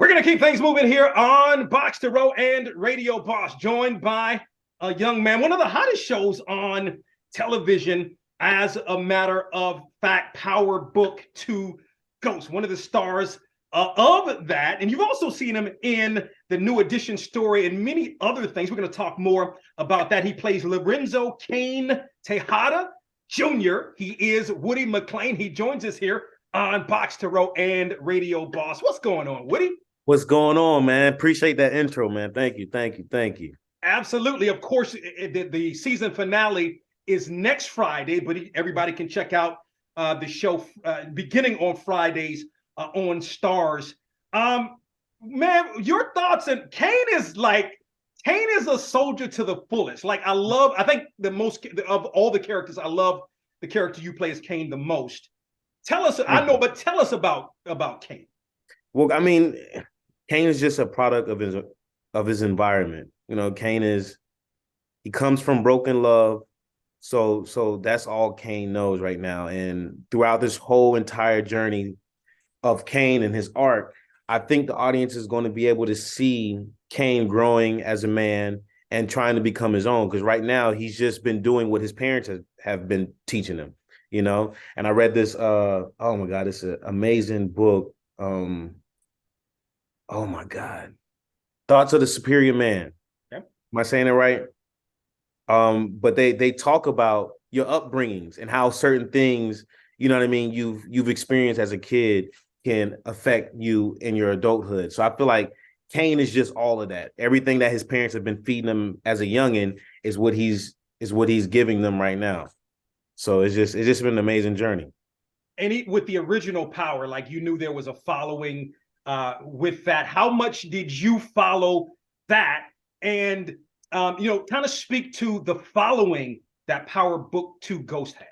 We're going to keep things moving here on BOXTOROW and Radio Boss, joined by a young man, one of the hottest shows on television, as a matter of fact, Power Book 2 Ghost, one of the stars of that. And you've also seen him in the New Edition story and many other things. We're going to talk more about that. He plays Lorenzo Cane Tejada Jr. He is Woody McClain. He joins us here on BOXTOROW and Radio Boss. What's going on, Woody? What's going on, man? Appreciate that intro, man. Thank you. Absolutely. Of course, the season finale is next Friday, but everybody can check out the show beginning on Fridays on Stars. Man, your thoughts? And Kane is a soldier to the fullest. I think the most of all the characters, I love the character you play as Kane the most. Tell us, I know, but tell us about Kane. Well, I mean, Kane is just a product of his environment. You know, he comes from broken love. So that's all Kane knows right now. And throughout this whole entire journey of Kane and his art, I think the audience is going to be able to see Kane growing as a man and trying to become his own. Because right now he's just been doing what his parents have been teaching him, you know? And I read this, oh my God, it's an amazing book. Oh my God. Thoughts of the Superior Man. Okay. Am I saying it right? But they talk about your upbringings and how certain things, you know what I mean, you've experienced as a kid can affect you in your adulthood. So I feel like Kane is just all of that. Everything that his parents have been feeding him as a youngin is what he's giving them right now. So it's just been an amazing journey. And with the original Power, like, you knew there was a following with that. How much did you follow that? And kind of speak to the following that Power Book 2 Ghost has.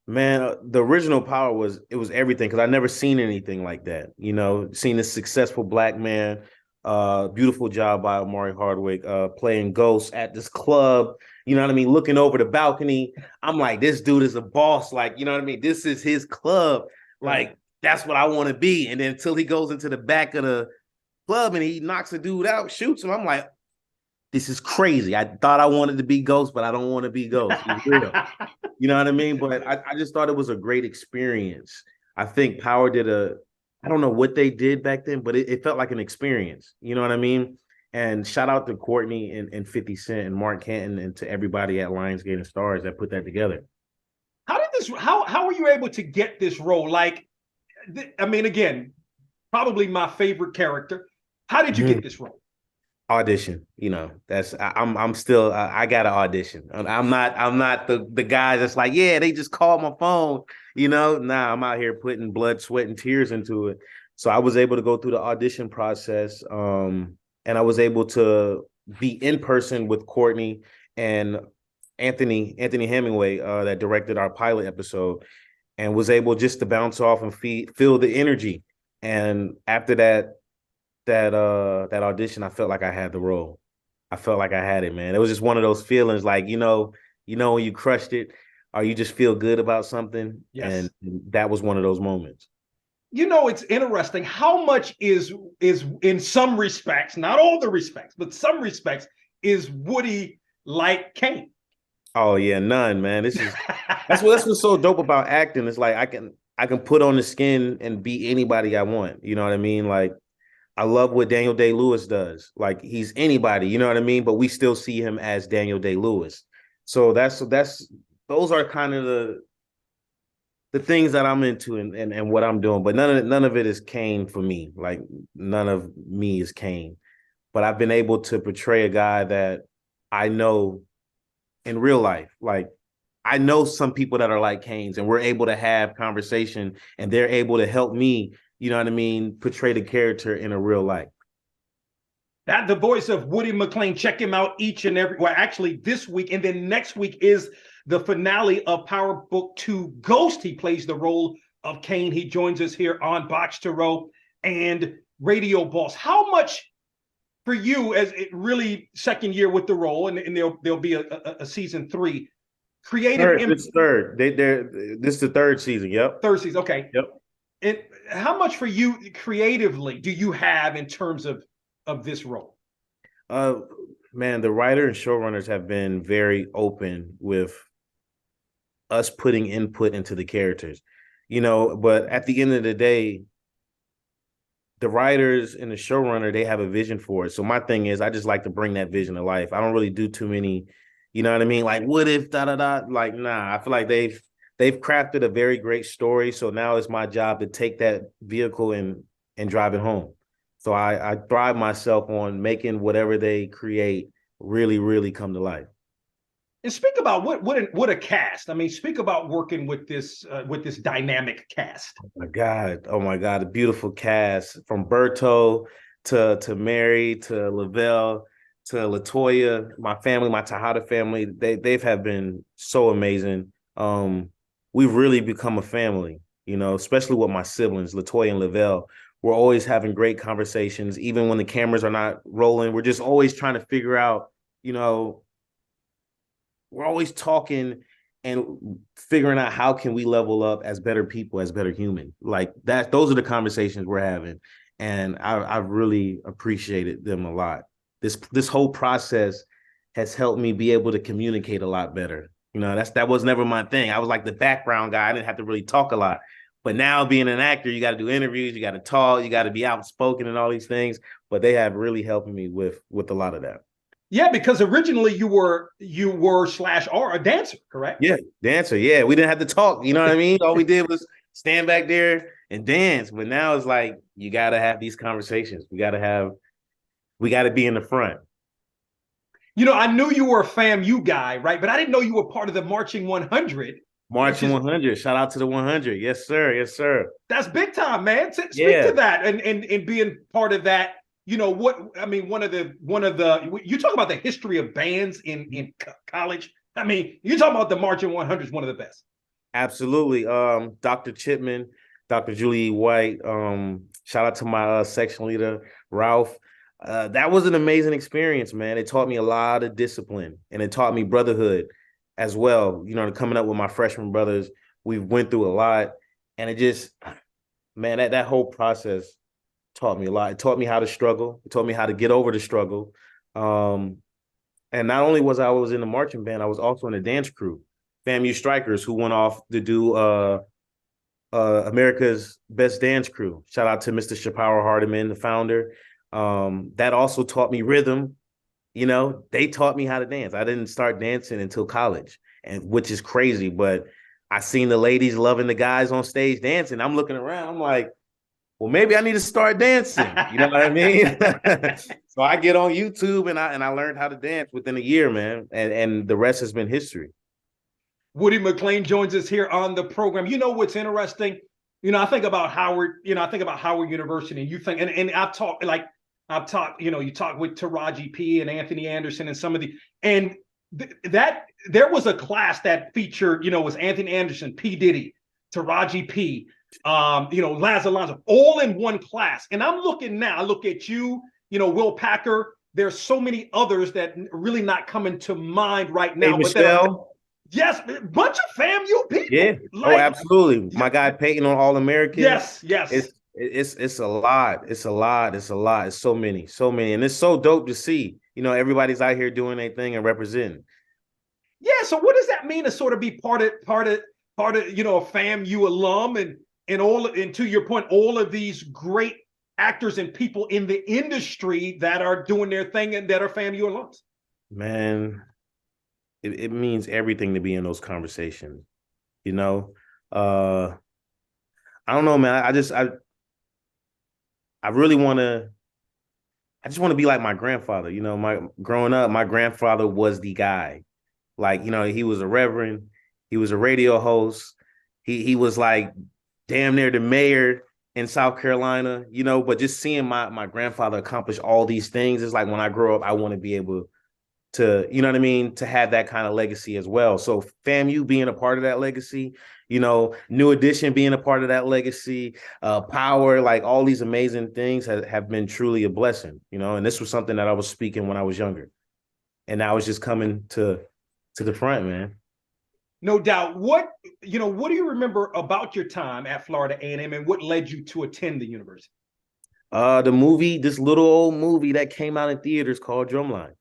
Man, the original Power was everything, because I never seen anything like that. You know, seeing this successful Black man, beautiful job by Omari Hardwick, playing Ghost at this club. You know what I mean? Looking over the balcony, I'm like, this dude is a boss. Like, you know what I mean? This is his club. Like, that's what I want to be. And then until he goes into the back of the club and he knocks a dude out, shoots him, I'm like, this is crazy. I thought I wanted to be Ghost, but I don't want to be Ghost. Real. You know what I mean? But I just thought it was a great experience. I think Power did I don't know what they did back then, but it felt like an experience. You know what I mean? And shout out to Courtney and 50 Cent and Mark Canton and to everybody at Lionsgate and Stars that put that together. How were you able to get this role? Like, I mean, again, probably my favorite character. How did you get this role? Audition, you know, I'm still I got to audition. I'm not the guy that's like, yeah, they just called my phone, you know. Nah, I'm out here putting blood, sweat, and tears into it. So I was able to go through the audition process, and I was able to be in person with Courtney and Anthony Hemingway, that directed our pilot episode, and was able just to bounce off and feel the energy. And after that audition, I felt like I had the role. I felt like I had it, man. It was just one of those feelings, like, you know when you crushed it, or you just feel good about something. Yes. And that was one of those moments. You know, it's interesting how much is in some respects, not all the respects, but some respects, is Woody like Kane? Oh yeah, none, man. That's what's so dope about acting. It's like I can put on the skin and be anybody I want. You know what I mean? Like, I love what Daniel Day-Lewis does. Like, he's anybody, you know what I mean? But we still see him as Daniel Day-Lewis. So those are kind of the things that I'm into and what I'm doing. But none of it is Kane for me. Like, none of me is Kane. But I've been able to portray a guy that I know in real life. Like, I know some people that are like Kane's, and we're able to have conversation, and they're able to help me, you know what I mean, portray the character in a real light. That the voice of Woody McClain. Check him out actually this week, and then next week is the finale of Power Book 2 Ghost. He plays the role of Kane. He joins us here on BOXTOROW and Radio Boss. How much for you, as it really second year with the role, and there'll be a season 3, creative This is the third season. Yep. Third season. Okay. Yep. how much for you creatively do you have in terms of this role? Man, the writer and showrunners have been very open with us putting input into the characters, but at the end of the day, the writers and the showrunner, they have a vision for it. So my thing is, I just like to bring that vision to life. I don't really do too many, you know what I mean? Like, what if da da da? Like, nah. I feel like they've crafted a very great story. So now it's my job to take that vehicle and drive it home. So I thrive myself on making whatever they create really, really come to life. And speak about what a cast. I mean, speak about working with this dynamic cast. Oh my God, a beautiful cast from Berto to Mary to Lavelle to Latoya, my family, my Tejada family. They've have been so amazing. We've really become a family, especially with my siblings, Latoya and Lavelle. We're always having great conversations, even when the cameras are not rolling. We're just always trying to figure out, we're always talking and figuring out how can we level up as better people, as better human. Like that, those are the conversations we're having. And I've really appreciated them a lot. This whole process has helped me be able to communicate a lot better. That was never my thing. I was like the background guy. I didn't have to really talk a lot. But now being an actor, you got to do interviews, you got to talk, you got to be outspoken and all these things. But they have really helped me with a lot of that. Yeah, because originally you were / are a dancer, correct? Yeah, dancer. Yeah, we didn't have to talk. You know what I mean? All we did was stand back there and dance. But now it's like you got to have these conversations. We got to be in the front. I knew you were a FAMU guy, right? But I didn't know you were part of the Marching 100. Marching 100. Shout out to the 100. Yes, sir. Yes, sir. That's big time, man. Speak to that and being part of that. One of the you talk about the history of bands in college. I mean, you talk about the Marching 100 is one of the best. Absolutely. Dr. Chipman, Dr. Julie White. Shout out to my section leader, Ralph. That was an amazing experience, man. It taught me a lot of discipline and it taught me brotherhood as well. Coming up with my freshman brothers, we went through a lot, and it just, man, that whole process taught me a lot. It taught me how to struggle. It taught me how to get over the struggle. And not only was I in the marching band, I was also in a dance crew, FAMU Strikers, who went off to do America's Best Dance Crew. Shout out to Mr. Shapower Hardiman, the founder. That also taught me rhythm. They taught me how to dance. I didn't start dancing until college, which is crazy, but I seen the ladies loving the guys on stage dancing. I'm looking around, I'm like, well, maybe I need to start dancing. You know what I mean? So I get on YouTube and I learned how to dance within a year, man. And the rest has been history. Woody McClain joins us here on the program. What's interesting? I think about Howard, I think about Howard University, and you think, and I've talked, you talk with Taraji P and Anthony Anderson and some of the, and that there was a class that featured, was Anthony Anderson, P. Diddy, Taraji P, Laz Alonso, all in one class. And I'm looking now, I look at you, Will Packer. There's so many others that really not coming to mind right now. Hey, Michelle. Yes, bunch of FAMU people. Yeah. Absolutely. My guy Peyton on All American. Yes. It's a lot. It's a lot. It's so many. And it's so dope to see, everybody's out here doing their thing and representing. Yeah. So what does that mean to sort of be part of a FAMU alum and to your point, all of these great actors and people in the industry that are doing their thing and that are FAMU alums? Man, it means everything to be in those conversations. I don't know, man. I just want to be like my grandfather. Growing up, my grandfather was the guy. Like, he was a reverend, he was a radio host, he was like damn near the mayor in South Carolina, but just seeing my grandfather accomplish all these things is like, when I grow up, I want to be able to, to have that kind of legacy as well. So FAMU being a part of that legacy, New Edition being a part of that legacy, Power, like all these amazing things have been truly a blessing, and this was something that I was speaking when I was younger. And now it's just coming to the front, man. No doubt. What do you remember about your time at Florida A&M, and what led you to attend the university? The movie, this little old movie that came out in theaters called Drumline.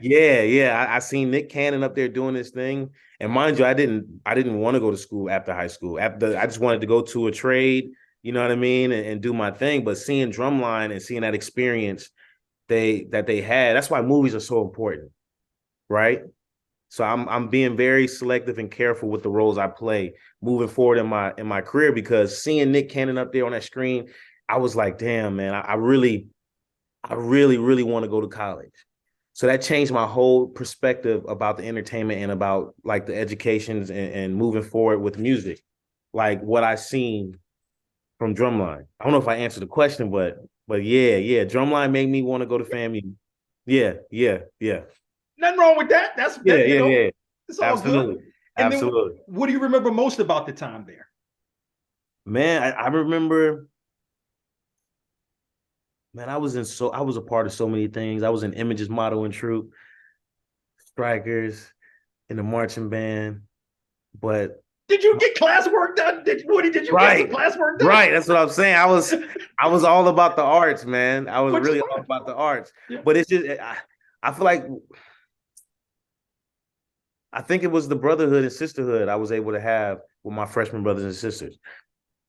Yeah. I seen Nick Cannon up there doing this thing. And mind you, I didn't want to go to school after high school. I just wanted to go to a trade, you know what I mean, and do my thing. But seeing Drumline and seeing that experience they had, that's why movies are so important, right? So I'm being very selective and careful with the roles I play moving forward in my career, because seeing Nick Cannon up there on that screen, I was like, damn, man, I really want to go to college. So that changed my whole perspective about the entertainment and about like the educations and moving forward with music, like what I seen from Drumline. I don't know if I answered the question, but yeah, Drumline made me want to go to FAMU. Yeah. Nothing wrong with that. Yeah. It's all Absolutely. good. And Absolutely. then what do you remember most about the time there? Man, I remember, man, I was a part of so many things. I was in Images Model and Troop, Strikers, in the marching band. But did you get classwork done? Did you get some classwork done? Right. That's what I'm saying. I was all about the arts, man. I was really all about the arts. Yeah. But it's just I feel like I think it was the brotherhood and sisterhood I was able to have with my freshman brothers and sisters.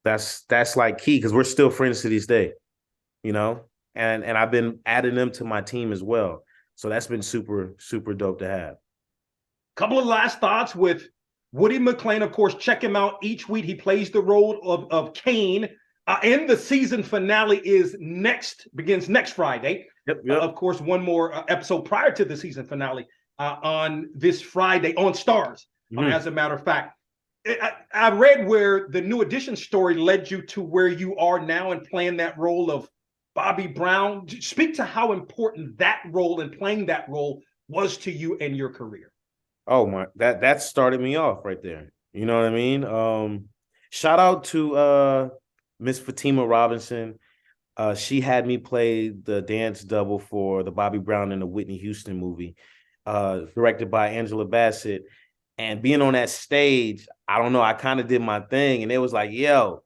That's like key, because we're still friends to this day, you know? And I've been adding them to my team as well. So that's been super, super dope to have. Couple of last thoughts with Woody McClain. Of course, check him out each week. He plays the role of Kane. And the season finale begins next Friday. Yep. Of course, one more episode prior to the season finale on this Friday on Stars, as a matter of fact. I read where the New Edition story led you to where you are now and playing that role of Bobby Brown. Speak to how important that role and playing that role was to you and your career. Oh my, that started me off right there. You know what I mean? Shout out to Miss Fatima Robinson. She had me play the dance double for the Bobby Brown and the Whitney Houston movie, directed by Angela Bassett. And being on that stage, I don't know, I kind of did my thing, and it was like, yo,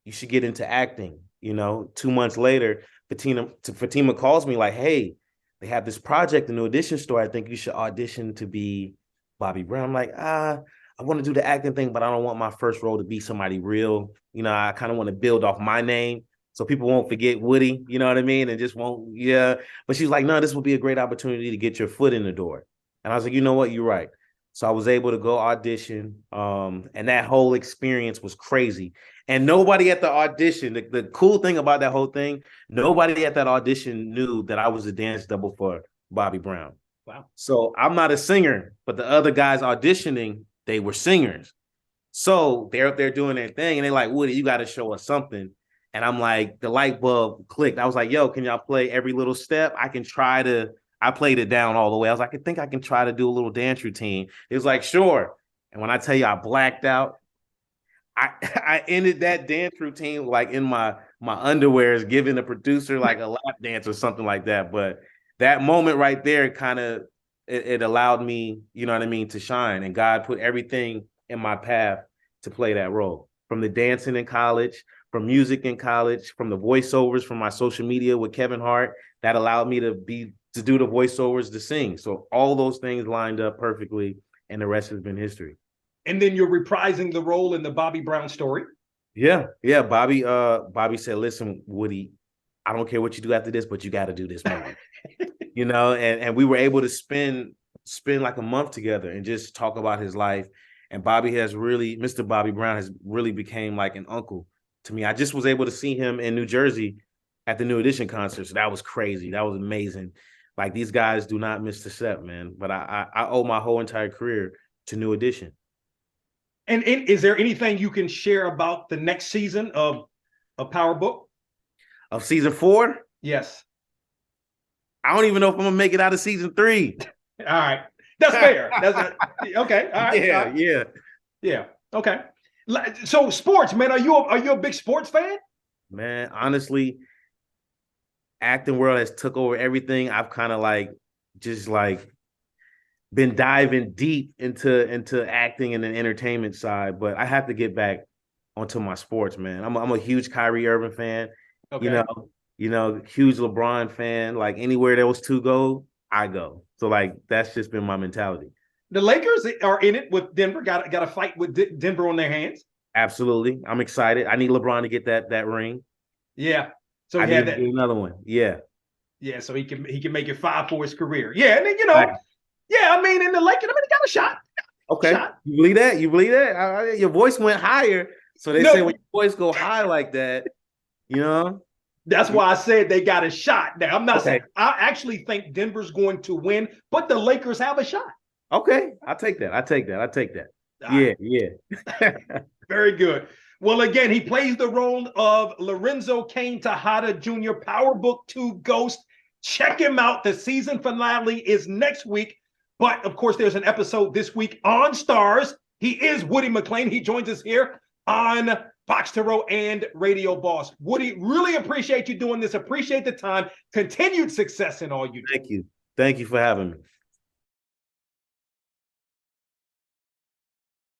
you should get into acting. You know, 2 months later, Fatima calls me like, hey, they have this project, the New Edition store. I think you should audition to be Bobby Brown. I'm like, I want to do the acting thing, but I don't want my first role to be somebody real. You know, I kind of want to build off my name so people won't forget Woody, you know what I mean? And just won't, yeah. But she's like, no, this will be a great opportunity to get your foot in the door. And I was like, you know what? You're right. So I was able to go audition. And that whole experience was crazy. And nobody at the audition, the cool thing about that whole thing, nobody at that audition knew that I was a dance double for Bobby Brown. Wow. So I'm not a singer, but the other guys auditioning, they were singers. So they're up there doing their thing, and they're like, Woody, you got to show us something. And I'm like, the light bulb clicked. I was like, yo, can y'all play every little step? I played it down all the way. I was like, I think I can try to do a little dance routine. It was like, sure. And when I tell you I blacked out, I ended that dance routine like in my underwears, giving the producer like a lap dance or something like that. But that moment right there kind of, it allowed me, you know what I mean, to shine. And God put everything in my path to play that role. From the dancing in college, from music in college, from the voiceovers, from my social media with Kevin Hart, that allowed me to do the voiceovers, to sing. So all those things lined up perfectly, and the rest has been history. And then you're reprising the role in the Bobby Brown story. Yeah. Bobby said, listen, Woody, I don't care what you do after this, but you got to do this movie. You know, and we were able to spend like a month together and just talk about his life. And Mr. Bobby Brown has really became like an uncle to me. I just was able to see him in New Jersey at the New Edition concert. So that was crazy. That was amazing. Like, these guys do not miss the set, man. But I owe my whole entire career to New Edition. And is there anything you can share about the next season of Power Book? Of season 4? Yes. I don't even know if I'm going to make it out of season 3. All right. That's fair. Okay. All right. Yeah. Okay. So sports, man, are you a big sports fan? Man, honestly, acting world has took over everything. I've kind of like, just like, been diving deep into acting and the entertainment side, but I have to get back onto my sports, man. I'm a huge Kyrie Irving fan. Okay. Huge LeBron fan. Like anywhere those two go, I go. So like that's just been my mentality. The Lakers are in it with Denver. Got a fight with Denver on their hands. Absolutely, I'm excited. I need LeBron to get that ring. Yeah. So I he need had to that. get another one. Yeah. Yeah. So he can make it 5 for his career. Yeah. And then, yeah. I mean, in the Lakers, he got a shot. Okay. Shot. You believe that? You believe that? Your voice went higher. So they say when your voice go high like that, That's why I said they got a shot. Now, I'm not saying I actually think Denver's going to win, but the Lakers have a shot. Okay. I'll take that. Yeah. Very good. Well, again, he plays the role of Lorenzo Cane Tejada Jr., Power Book 2 Ghost. Check him out. The season finale is next week. But, of course, there's an episode this week on Stars. He is Woody McClain. He joins us here on BOXTOROW and Radio Boss. Woody, really appreciate you doing this. Appreciate the time. Continued success in all you do. Thank you. Thank you for having me.